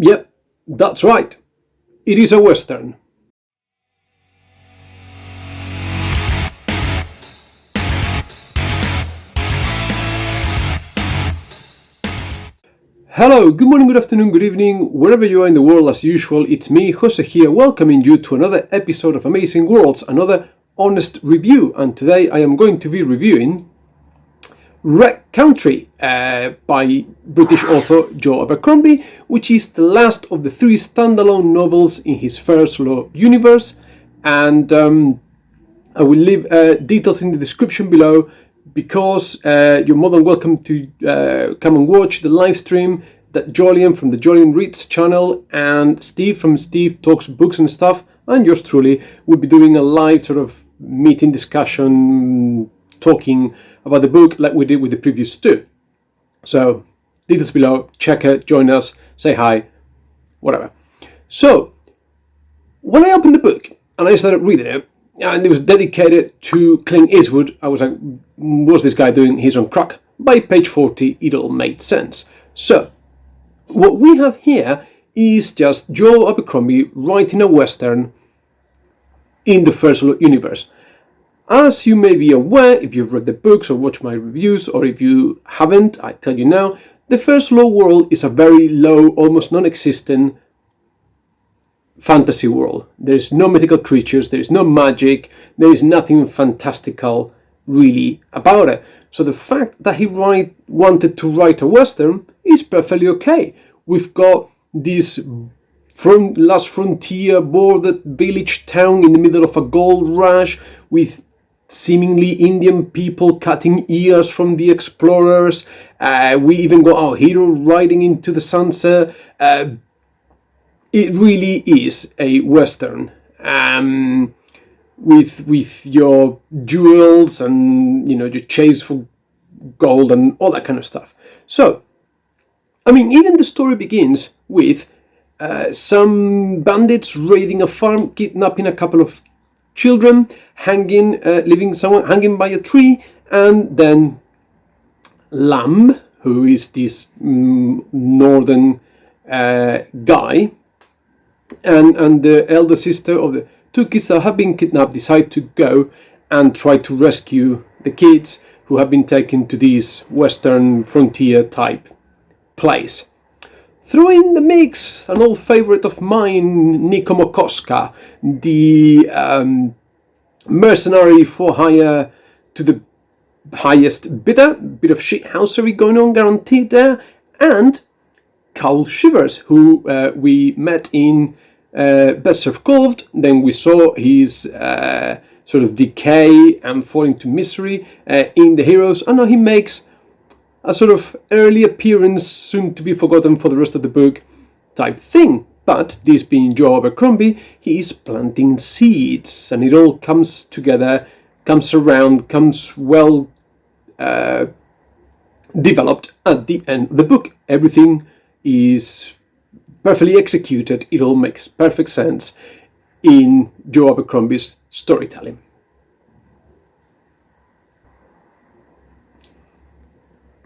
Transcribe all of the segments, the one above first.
Yep, that's right. It is a Western. Hello, good morning, good afternoon, good evening, wherever you are in the world. As usual, it's me, Jose here, welcoming you to another episode of Amazing Worlds, another honest review. And today I am going to be reviewing Wreck Country by British author Joe Abercrombie, which is the last of the 3 standalone novels in his First Law universe. And I will leave details in the description below, because you're more than welcome to come and watch the live stream that Jolien from the Jolien Reads channel and Steve from Steve Talks Books and Stuff, and yours truly, will be doing a live sort of meeting discussion, talking about the book like we did with the previous 2. So, details below, check it, join us, say hi, whatever. So, when I opened the book and I started reading it, and it was dedicated to Clint Eastwood, I was like, what's this guy doing? He's on crack. By page 40, it all made sense. So, what we have here is just Joe Abercrombie writing a Western in the First Law universe. As you may be aware, if you've read the books or watched my reviews, or if you haven't, I tell you now, the First Law world is a very low, almost non-existent fantasy world. There is no mythical creatures, there is no magic, there is nothing fantastical really about it. So the fact that he wanted to write a Western is perfectly okay. We've got this last frontier bordered village town in the middle of a gold rush with seemingly Indian people cutting ears from the explorers. We even got our hero riding into the sunset. It really is a Western, with your jewels and your chase for gold and all that kind of stuff. So, I mean, even the story begins with some bandits raiding a farm, kidnapping a couple of children, leaving someone hanging by a tree, and then Lamb, who is this northern guy, and the elder sister of the 2 kids that have been kidnapped decide to go and try to rescue the kids who have been taken to this western frontier type place. Throw in the mix an old favorite of mine, Nico Mokoska, the mercenary for hire to the highest bidder, bit of shithousery going on guaranteed there, and Carl Shivers, who we met in Best Served Cold. Then we saw his sort of decay and falling to misery in The Heroes, and now he makes a sort of early appearance, soon to be forgotten for the rest of the book type thing. But this being Joe Abercrombie, he is planting seeds, and it all comes together, comes around, comes well developed at the end of the book. Everything is perfectly executed. It all makes perfect sense in Joe Abercrombie's storytelling.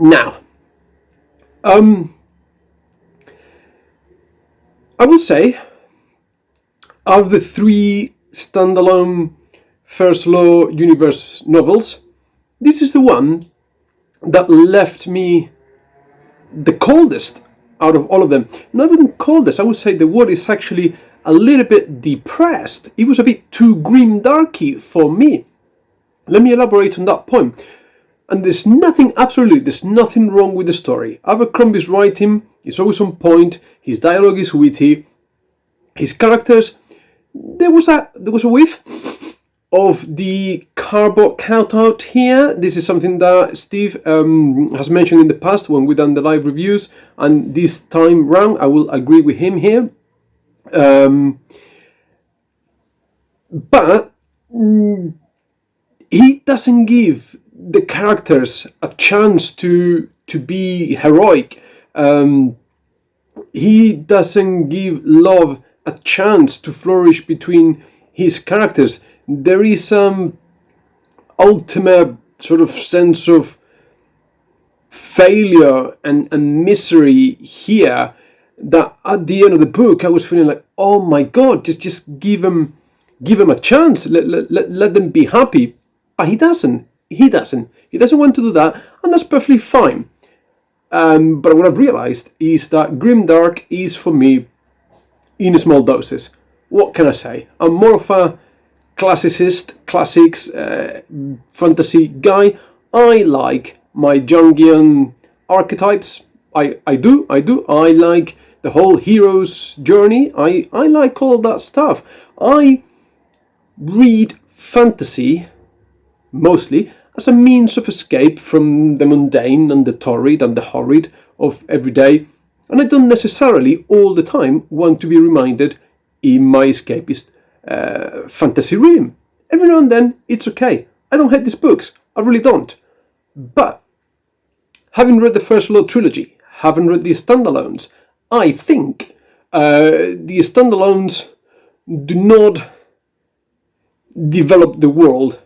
Now, I would say, of the 3 standalone First Law universe novels, this is the one that left me the coldest out of all of them. Not even coldest, I would say the word is actually a little bit depressed. It was a bit too grim darky for me. Let me elaborate on that point. And there's nothing wrong with the story. Abercrombie's writing is always on point, his dialogue is witty, his characters, there was a whiff of the cardboard cutout here. This is something that Steve has mentioned in the past when we've done the live reviews, and this time round I will agree with him here. But he doesn't give the characters a chance to be heroic. He doesn't give love a chance to flourish between his characters. There is some ultimate sort of sense of failure and misery here that at the end of the book I was feeling like, oh my God, just give him a chance, let them be happy. But he doesn't want to do that, and that's perfectly fine. But what I've realized is that grimdark is for me in small doses. What can I say? I'm more of a classics, fantasy guy. I like my Jungian archetypes. I do. I like the whole hero's journey. I like all that stuff. I read fantasy mostly as a means of escape from the mundane and the torrid and the horrid of everyday, and I don't necessarily all the time want to be reminded in my escapist fantasy reading. Every now and then it's okay. I don't hate these books, I really don't. But having read the First Law trilogy, haven't read the standalones, I think the standalones do not develop the world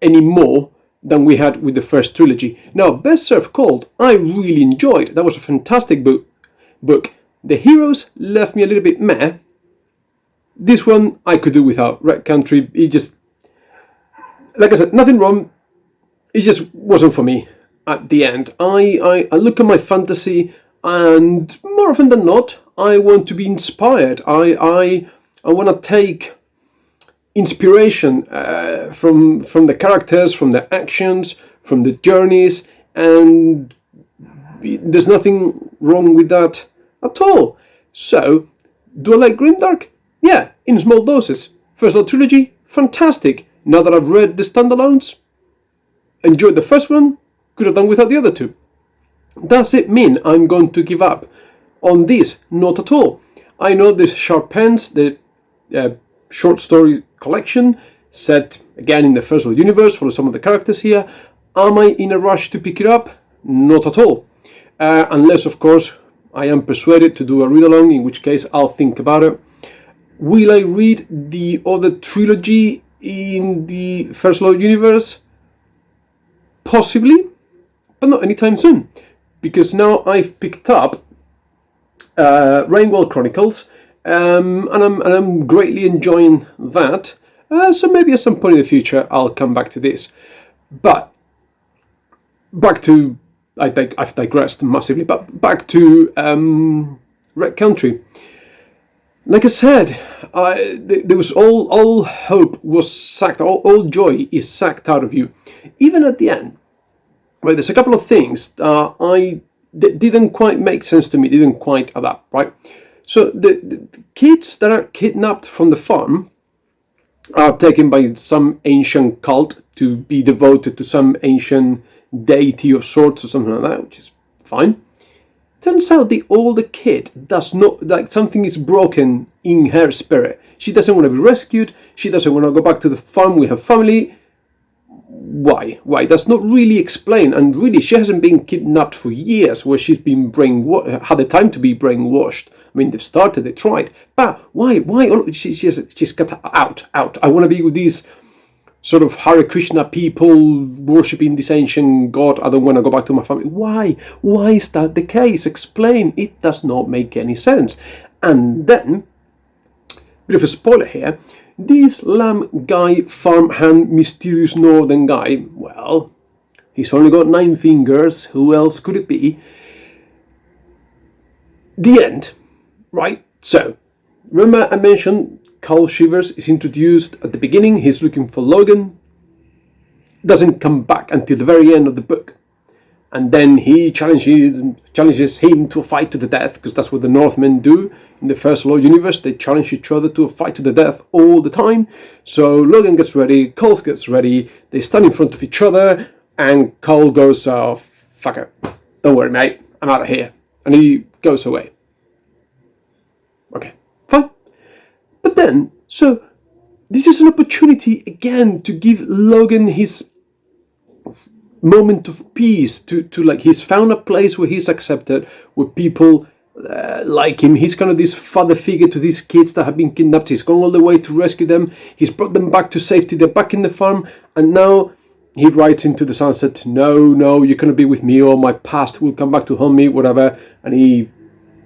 any more than we had with the first trilogy. Now, Best Served Cold, I really enjoyed. That was a fantastic book. The heroes left me a little bit meh. This one I could do without. Red Country, it just, like I said, nothing wrong. It just wasn't for me at the end. I look at my fantasy, and more often than not, I want to be inspired. I want to take inspiration from the characters, from the actions, from the journeys, and there's nothing wrong with that at all. So, do I like grimdark? Yeah, in small doses. First Law trilogy, fantastic. Now that I've read the standalones, enjoyed the first one, could have done without the other two. Does it mean I'm going to give up on this? Not at all. I know the Sharp Pens, the short story collection, set again in the First Law universe for some of the characters here. Am I in a rush to pick it up? Not at all. Unless, of course, I am persuaded to do a read-along, in which case I'll think about it. Will I read the other trilogy in the First Law universe? Possibly, but not anytime soon, because now I've picked up Rainwell Chronicles, and I'm greatly enjoying that. So maybe at some point in the future I'll come back to this. But back to, I've digressed massively, but back to Red Country. Like I said, there was all hope was sacked, all joy is sacked out of you. Even at the end, right, there's a couple of things that didn't quite make sense to me, didn't quite adapt, right? So the kids that are kidnapped from the farm are taken by some ancient cult to be devoted to some ancient deity of sorts or something like that, which is fine. Turns out the older kid does not, like, something is broken in her spirit. She doesn't want to be rescued. She doesn't want to go back to the farm with her family. Why? That's not really explained. And really, she hasn't been kidnapped for years, where she's been had the time to be brainwashed. I mean, they've started, they tried. But why? She's got out. I want to be with these sort of Hare Krishna people worshipping this ancient god. I don't want to go back to my family. Why? Why is that the case? Explain. It does not make any sense. And then, bit of a spoiler here, this lamb guy, farmhand, mysterious northern guy, well, he's only got 9 fingers. Who else could it be? The end. Right? So, remember I mentioned Carl Shivers is introduced at the beginning. He's looking for Logan. Doesn't come back until the very end of the book. And then he challenges him to a fight to the death, because that's what the Northmen do in the First Law universe. They challenge each other to a fight to the death all the time. So Logan gets ready, Cole gets ready, they stand in front of each other, and Cole goes, oh, fuck it. Don't worry, mate. I'm out of here. And he goes away. Okay, fine. But then, so this is an opportunity again to give Logan his moment of peace, to like, he's found a place where he's accepted, where people like him. He's kind of this father figure to these kids that have been kidnapped. He's gone all the way to rescue them. He's brought them back to safety. They're back in the farm, and now he writes into the sunset, no, you're going to be with me, or my past will come back to haunt me, whatever. And he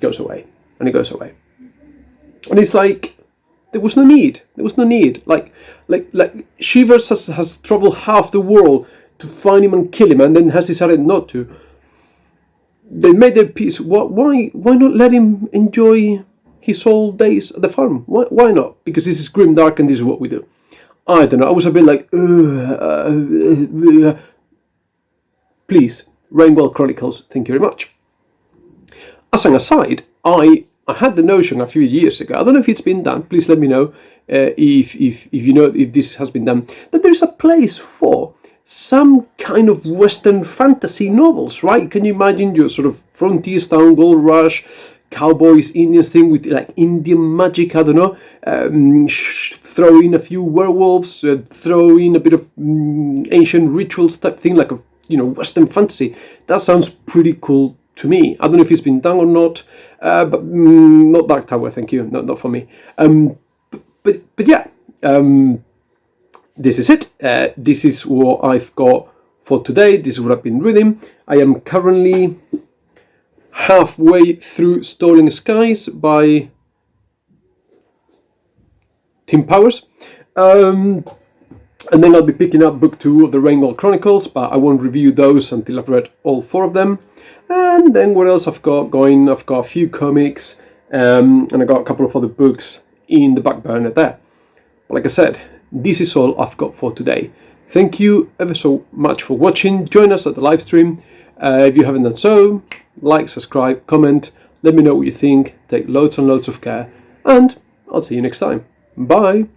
goes away, and it goes away. And it's like, there was no need. Like Shivers has traveled half the world to find him and kill him, and then has decided not to. They made their peace. Why not let him enjoy his old days at the farm? Why not? Because this is grimdark and this is what we do. I don't know. I was a bit like, please, Rainbow Chronicles. Thank you very much. As an aside, I had the notion a few years ago. I don't know if it's been done. Please let me know if you know if this has been done. That there's a place for some kind of Western fantasy novels, right? Can you imagine your sort of frontier town, gold rush, cowboys, Indians thing with like Indian magic? I don't know. Throw in a few werewolves, throw in a bit of ancient rituals type thing, like a Western fantasy. That sounds pretty cool to me. I don't know if it's been done or not, but not Dark Tower, thank you. Not for me. But yeah. This is it. This is what I've got for today. This is what I've been reading. I am currently halfway through Stolen Skies by Tim Powers. And then I'll be picking up book 2 of the Rainbow Chronicles, but I won't review those until I've read all 4 of them. And then what else I've got going? I've got a few comics, and I got a couple of other books in the back burner there. But like I said, this is all I've got for today. Thank you ever so much for watching. Join us at the live stream. If you haven't done so, like, subscribe, comment, let me know what you think. Take loads and loads of care, and I'll see you next time. Bye!